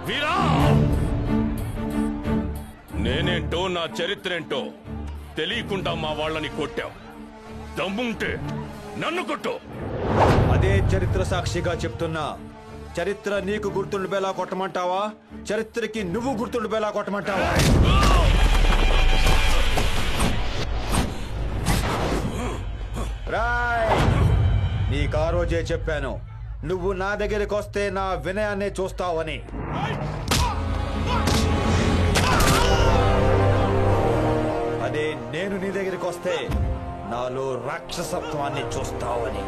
వీరా, నేనేంటో నా చరిత్రేంటో తెలియకుండా మా వాళ్ళని కొట్టావు. దమ్ముంటే నన్ను కొట్టు. అదే చరిత్ర సాక్షిగా చెప్తున్నా. చరిత్ర నీకు గుర్తుండిపోయేలా కొట్టమంటావా, చరిత్రకి నువ్వు గుర్తుండిపోయేలా కొట్టమంటావా? రాయ్, నీకు ఆ రోజే చెప్పాను, నువ్వు నా దగ్గరికి వస్తే నా వినయాన్ని చూస్తావని. అదే నేను నీ దగ్గరికి వస్తే నాలో రాక్షసత్వాన్ని చూస్తావని.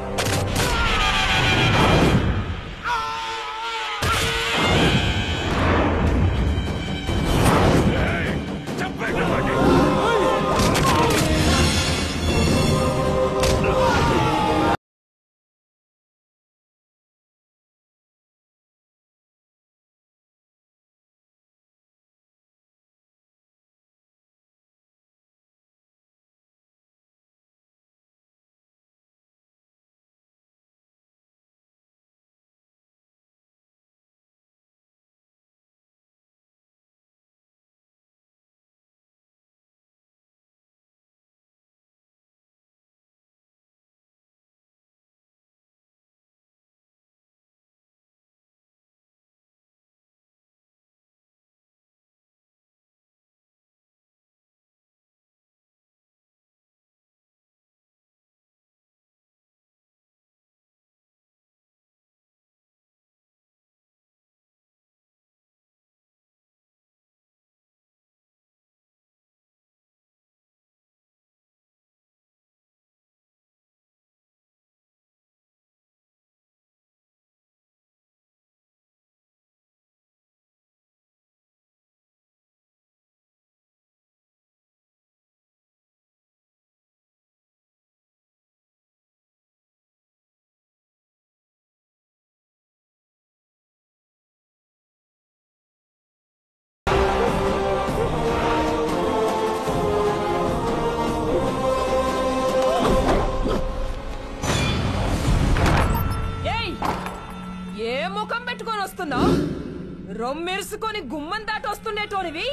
రొమ్మెరుసుకొని గుమ్మం దాటి వస్తుండేటోనివి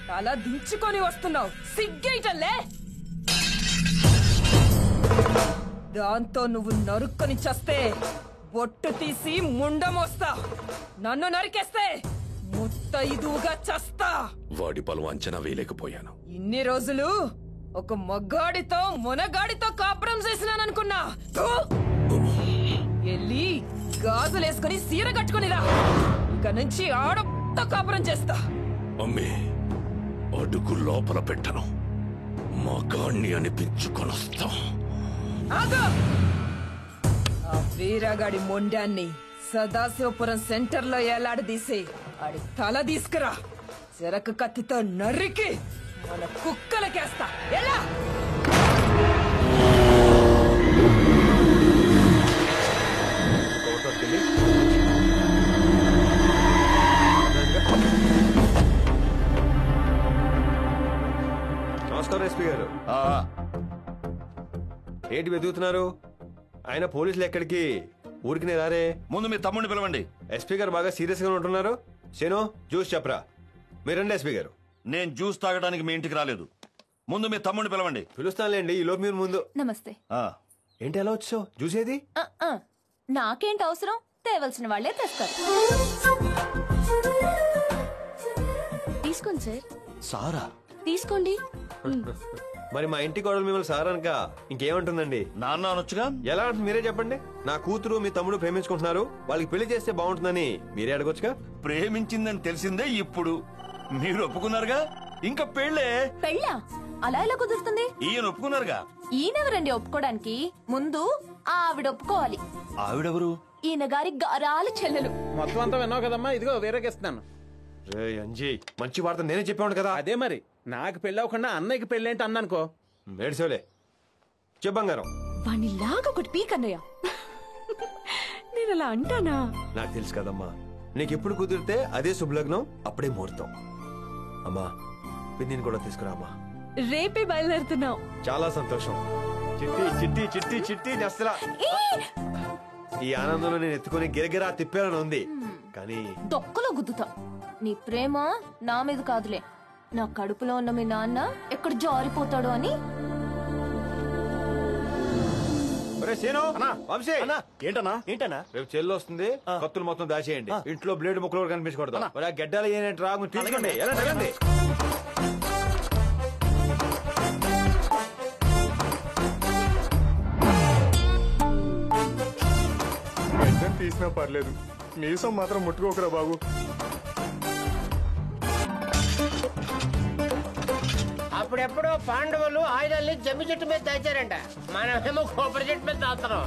తల దించుకొని వస్తున్నావు. సిగ్గేయటంలే. దాంతో నువ్వు నరుక్కొని చస్తే బొట్టు తీసి ముండమోస్తా. నన్ను నరికేస్తే ముత్తైదుగా చస్తా. వాడి బలం అంచనా వేయలేకపోయాను. ఇన్ని రోజులు ఒక మగాడితో మొనగాడితో కాపురం చేసినాననుకున్నా. ఎల్లి గాజులేసుకుని సీర కట్టుకునిరా. ఇక నుంచి ఆడతో కాపురం చేస్తా. అమ్మే, అడుగు లోపల పెట్టను. మగాణ్ణి అనిపించుకొనొస్తా. ఆ వీరగాడి మొండాన్ని సదాశివపురం సెంటర్ లో ఏలాడదీసి ఆడి తల తీసుకురా. చెరకు కత్తితో నరికి మన కుక్కలకేస్తా. ఎలా నమస్కారం ఎస్పీ గారు. ఏంటి వెతుకుతున్నారు? ఆయన పోలీసులు ఎక్కడికి? ఊరికి రారే. ముందు మీ తమ్ముడిని పిలవండి. ఎస్పీ గారు బాగా సీరియస్ గా ఉంటున్నారు. శను, జ్యూస్ చెప్పరా. మీరండి ఎస్పీ గారు. నేను జ్యూస్ తాగడానికి మీ ఇంటికి రాలేదు. ముందు మీ తమ్ముడిని పిలవండి. పిలుస్తానులేండి, ఈ లోపు మీరు ముందు. నమస్తే. ఏంటి ఎలా వచ్చావు? జ్యూస్ ఏది? నాకేంటి అవసరం? తేవలసిన వాళ్లే తెస్తారు. తీసుకోండి సార్. సారా? తీసుకోండి. మరి మా ఇంటి కోడలు మిమ్మల్ని సార్ అనక ఇంకేమంటుందండి? నాన్న అనొచ్చుగా. ఎలా అంటే మీరే చెప్పండి. నా కూతురు మీ తమ్ముడు ప్రేమించుకుంటున్నారు, వాళ్ళకి పెళ్లి చేస్తే బాగుంటుందని మీరే అడగొచ్చుగా. ప్రేమించిందని తెలిసిందే ఇప్పుడు. మీరు ఒప్పుకున్నారుగా, ఇంకా పెళ్ళే. పెళ్ళా? అలా ఎలా కుదురుతుంది? ఈయన ఒప్పుకున్నారుగా. ఈయనెవరండి ఒప్పుకోవడానికి? ముందు ఆవిడ ఒప్పుకోవాలి. ఆవిడెవరు? ఈయన గారి గారాల చెల్లెలు. మొత్తం అంతా విన్నావు కదమ్మా, ఇదిగో వేరేకిస్తున్నాను. రే అంజీ, మంచి వార్త నేనే చెప్పాను కదా. అదే మరి, నాకు పెళ్ళి అవ్వకుండా అన్నయ్యకి పెళ్ళేంటి అన్నానుకో. ఏడ్సేవలే. చెప్పంగారం వాణ్ణి లాగా ఒకటి పీకన్నయ్య. నేను అలా అంటానా? నాకు తెలుసు కదమ్మా, నీకెప్పుడు కుదిరితే అదే శుభలగ్నం, అప్పుడే ముహూర్తం. అమ్మా, పిన్నిని కూడా తీసుకురామ్మా. రేపే బయలుదేరుతున్నావు. చాలా సంతోషం. చిట్టి చిట్టి చిట్టి చిట్టి నస్తరా. ఈ ఆనందంలో నేను ఎత్తుకుని గిరగిరా తిప్పాలని ఉంది, కానీ దొక్కలో గుద్దుతా. నీ ప్రేమ నా మీద కాదులే, నా కడుపులో ఉన్న మీ నాన్న ఎక్కడ జారిపోతాడు అని. ఏంటన్నా రేపు చెల్లి వస్తుంది, కత్తులు మొత్తం దాచేయండి. ఇంట్లో బ్లేడ్ ముక్కలు కనిపించకూడదు. మరి ఆ గడ్డలు ఏంటంటే రాగు తీసుకోండి. ఎలా వెళ్ళండి. తీసినా పర్లేదు, మీసం మాత్రం ముట్టుకోకరా బాబు. అప్పుడెప్పుడు పాండవులు ఆయుధాల్ని జమ్మి చెట్టు మీద దాచారంట, మనమేమో కొబ్బరి చెట్టు మీద దాస్తున్నాం.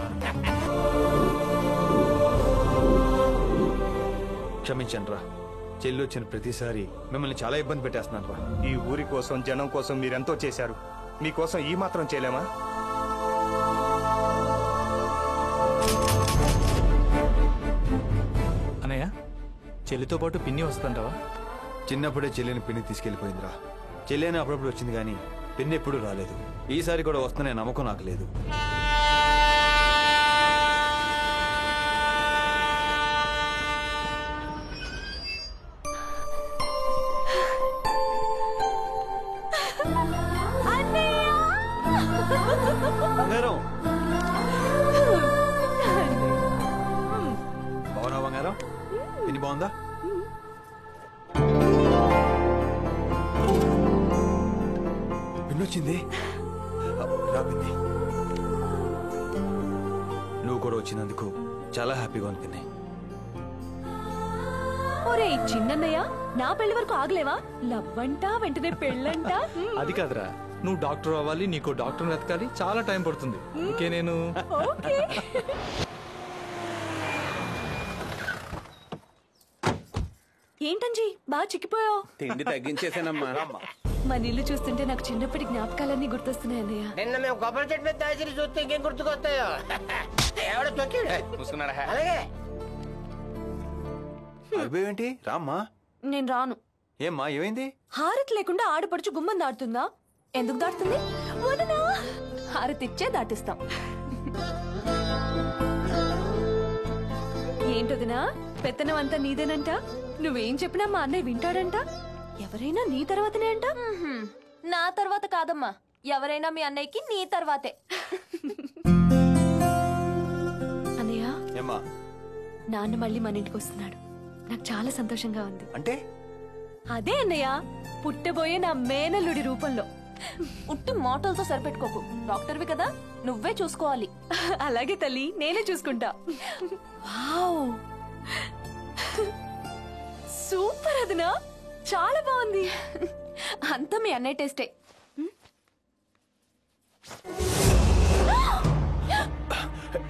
క్షమించండి రా, చెల్లి వచ్చిన ప్రతిసారి మిమ్మల్ని చాలా ఇబ్బంది పెట్టేస్తున్నాను రా. ఈ ఊరి కోసం, జనం కోసం మీరెంతో చేశారు. మీకోసం ఈ మాత్రం చేయలేమా? అన్నయ్య, చెల్లితో పాటు పిన్ని వస్తుంటావా? చిన్నప్పుడే చెల్లిని పిన్ని తీసుకెళ్లిపోయిందిరా. చెల్లిని అప్పుడప్పుడు వచ్చింది కానీ పిన్ని ఎప్పుడు రాలేదు. ఈసారి కూడా వస్తుందనే నమ్మకం నాకు లేదు. బంగారం, బాగున్నావా బంగారం? పిన్ని బాగుందా? పిన్నొచ్చింది. రా పిన్ని. నువ్వు కూడా వచ్చినందుకు చాలా హ్యాపీగా ఉంది పిన్ని. ఒరే చిన్నన్నయ్య, నా పెళ్లి వరకు ఆగలేవా? లవ్వంట, వెంటనే పెళ్ళంట. అది కాదురా, నువ్వు డాక్టర్ అవ్వాలి, నీకు డాక్టర్ వెతకాలి, చాలా టైం పడుతుంది. ఓకే నేను ఏంటంజీ బాగా చిక్కిపోయావు? తిండి తగ్గించేసానమ్మా. మన ఇల్లు చూస్తుంటే నాకు చిన్నప్పటి జ్ఞాపకాలన్నీ గుర్తొస్తున్నాయి అన్నయ్య. నిన్న మేము కొబ్బరి చెట్టు మీద దాచి చూస్తే ఇంకేం గుర్తుకొస్తాయో. ఎవడో తొక్కాడు. అలాగే ఏంటి రామ్మా? నేను రాను. ఏమ్మా ఏమైంది? హారతి లేకుండా ఆడపడుచు గుమ్మం దాటుతుందా? ఎందుకు దాటుతుంది? వదనా, హారతి ఇచ్చే దాటిస్తాం. ఏంటదినా, పెత్తనం అంతా నీదేనంట. నువ్వేం చెప్పినా మా అన్నయ్య వింటాడంట. ఎవరైనా నీ తర్వాతనే అంట. నా తర్వాత కాదమ్మా, ఎవరైనా మీ అన్నయ్యకి నీ తర్వాతే. అన్నయ్య, ఏమ్మా? నాన్న మళ్ళీ మన ఇంటికి వస్తున్నాడు. నాకు చాలా సంతోషంగా ఉంది. అంటే అదే అన్నయ్య, పుట్టబోయే నా మేనల్లుడి రూపంలో. ఉట్టి మోటల్తో సరిపెట్టుకోకు, డాక్టర్వి కదా, నువ్వే చూసుకోవాలి. అలాగే తల్లి, నేనే చూసుకుంటా. వావ్, సూపర్ అదనా, చాలా బాగుంది. అంతా మీ అన్నయ్య టేస్టే.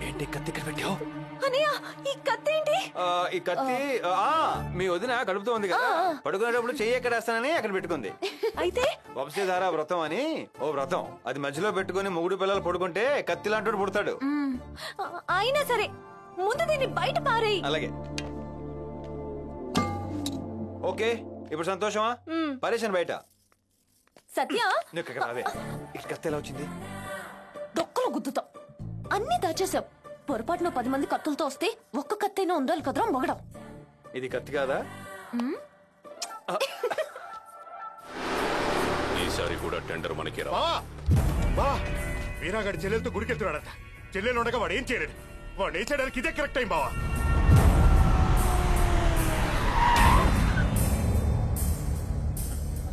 ఏంటి కత్తి ఇక్కడ పెట్టావు? అన్నయ్య, ఈ కత్తి ఏంటి? ఈ కత్తి మీ వదిన కడుపుతో ఉంది కదా, పడుకునేటప్పుడు చెయ్యి ఎక్కడ వేస్తానని అక్కడ పెట్టుకుంది. అయితే వంశధార వ్రతం అని ఓ వ్రతం, అది మధ్యలో పెట్టుకుని మొగుడు పిల్లలు పడుకుంటే కత్తి లాంటి పుడతాడు. అయినా సరే ముందు దీన్ని బయట పారేయి. అలాగే. ఓకే, ఇప్పుడు సంతోషమా? పరేషన్ బయట. సత్య, నువ్వు ఇక్కడ రావే. ఇక్కడ కత్తి ఎలా వచ్చింది? డొక్కలో గుద్దుతాం. అన్ని దాచేసాం. పొరపాటున 10 మంది కత్తులతో వస్తే ఒక్క కత్తైనా ఉండాలి కదరా మొగడం. ఇది కత్తి కాదా? ఈసారి కూడా టెండర్ మనకి రా. వీరాగాడి చెల్లెలతో గుడికెళ్తున్నాడట. చెల్లెలు ఉండగా వాడు ఏం చేయలేదు. వాడు ఏం చేయడానికి ఇదే కరెక్ట్ టైం బావా.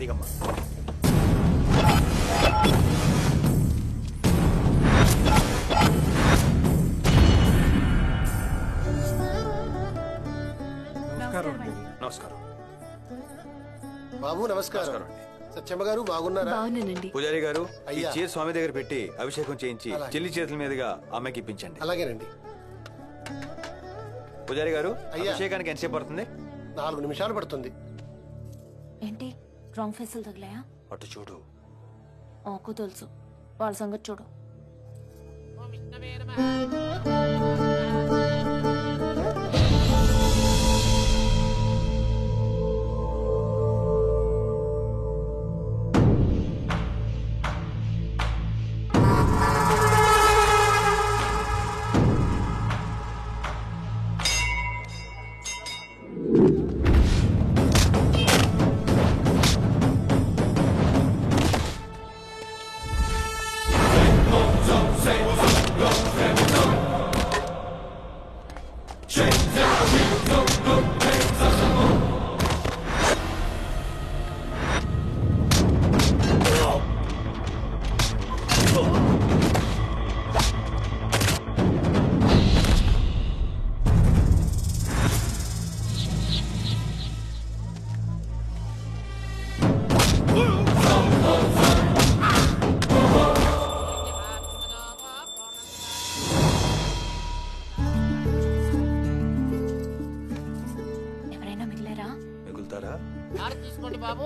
దిగమ్మా. నమస్కారం బాబు. నమస్కారం. సత్యమ్మ గారు బాగున్నారా? బాగున్నానండి. పూజారి గారు, ఈ అయ్యా. చీర స్వామి దగ్గర పెట్టి అభిషేకం చేయించి అలాగే. చెల్లి చేతుల మీదుగా అమ్మకి ఇప్పించండి. అలాగేనండి. పూజారి గారు, అయ్యా. అభిషేకానికి ఎంతసేపు పడుతుంది? 4 నిమిషాలు పడుతుంది. ఏంటి రాంగ్ ఫేసులు తగిలాయా? అటు చూడు. నాకు తెలుసు, వాళ్ళ సంగతి చూడు. చేసుకోండి బాబు.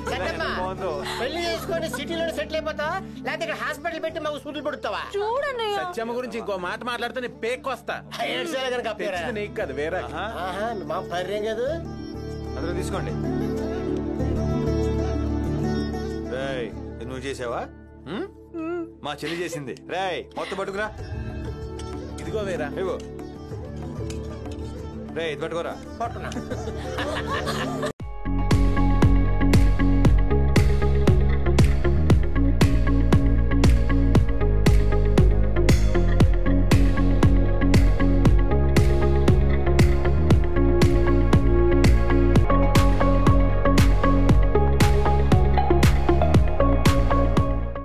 సత్యమ్మా, పెళ్లి చేసుకొని సిటీలో సెటిల్ అయిపోతావా లేకపోతే ఇక్కడ హాస్పిటల్ పెట్టి మాకు సూదులు పడుతావా? చూడండి సత్యమ్మ గురించి ఇంకో మాట మాట్లాడితే నీ పేక్కొస్తా. ఏడ్చాలి కనుక తెచ్చింది నీకు కాదు వేరే. మా పర్యం కాదు. అందరూ తీసుకోండి. రేయ్, ఇది నువ్వు చేసావా? మా చెల్లి చేసింది. రేయ్, మొత్తం పట్టుకురా. ఇదిగో వేరా. ఇవ్వు. రేయ్, ఇది పట్టుకోరా. పట్టున్నా